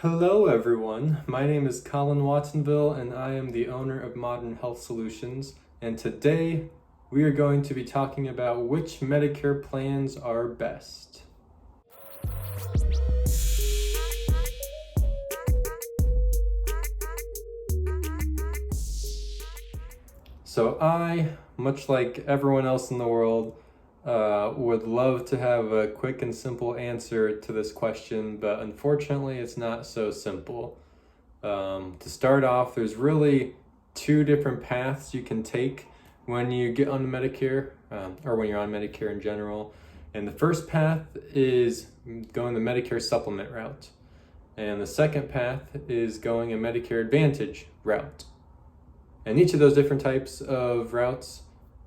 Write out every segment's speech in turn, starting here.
Hello everyone, my name is Colin Wattonville and I am the owner of Modern Health Solutions, and today we are going to be talking about which Medicare plans are best. So I, much like everyone else in the world, would love to have a quick and simple answer to this question, but unfortunately it's not so simple. To start off, there's really two different paths you can take when you get on Medicare, or when you're on Medicare in general. And the first path is going the Medicare supplement route. And the second path is going a Medicare Advantage route. And each of those different types of routes,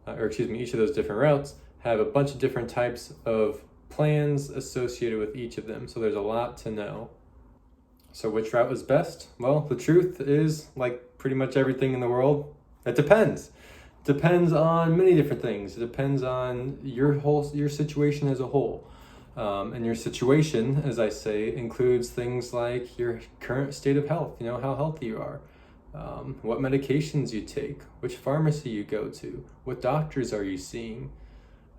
each of those different routes have a bunch of different types of plans associated with each of them. So there's a lot to know. So which route is best? Well, the truth is, like pretty much everything in the world, it depends. Depends on many different things. It depends on your situation as a whole. And your situation, as I say, includes things like your current state of health, how healthy you are, what medications you take, which pharmacy you go to, what doctors are you seeing,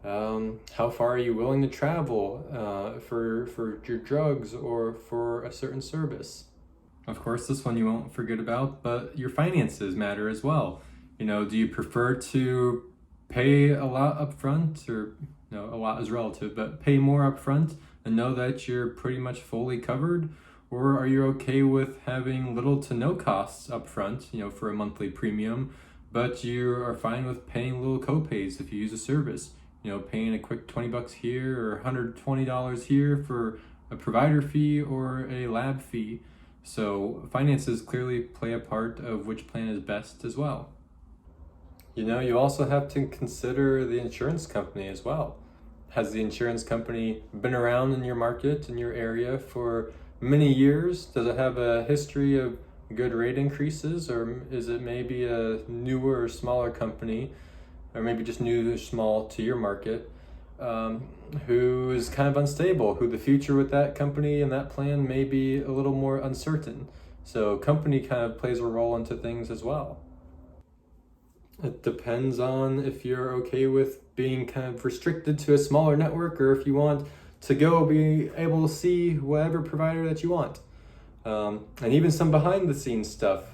how far are you willing to travel for your drugs or for a certain service. Of course, this one you won't forget about, but your finances matter as well. Do you prefer to pay a lot up front, or a lot is relative, but pay more up front and know that you're pretty much fully covered? Or are you okay with having little to no costs up front, for a monthly premium, but you are fine with paying little copays if you use a service? Paying a quick $20 here or $120 here for a provider fee or a lab fee. So finances clearly play a part of which plan is best as well. You also have to consider the insurance company as well. Has the insurance company been around in your market, in your area for many years? Does it have a history of good rate increases, or is it maybe a newer or smaller company, or maybe just new or small to your market, who is kind of unstable, who the future with that company and that plan may be a little more uncertain? So company kind of plays a role into things as well. It depends on if you're okay with being kind of restricted to a smaller network, or if you want to go be able to see whatever provider that you want. And even some behind the scenes stuff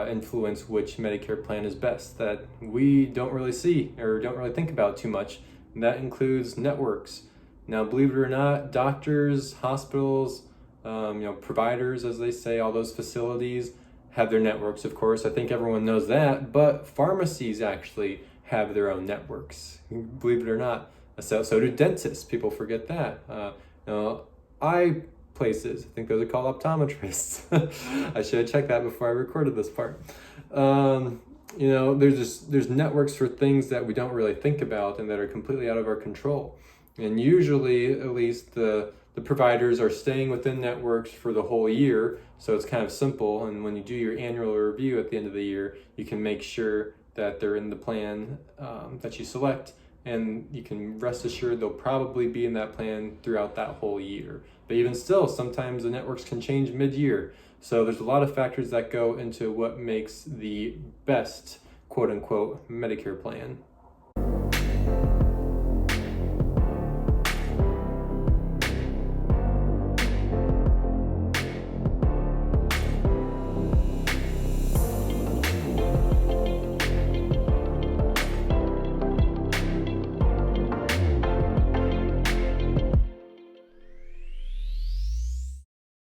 influence which Medicare plan is best that we don't really see or don't really think about too much. And that includes networks. Now, believe it or not, doctors, hospitals, providers, as they say, all those facilities have their networks, of course. I think everyone knows that, but pharmacies actually have their own networks, believe it or not. So do dentists. People forget that. Eye places, I think those are called optometrists. I should have checked that before I recorded this part. There's networks for things that we don't really think about and that are completely out of our control. And usually, at least the providers are staying within networks for the whole year, so it's kind of simple. And when you do your annual review at the end of the year, you can make sure that they're in the plan that you select, and you can rest assured they'll probably be in that plan throughout that whole year. But even still, sometimes the networks can change mid-year. So there's a lot of factors that go into what makes the best, quote-unquote, Medicare plan.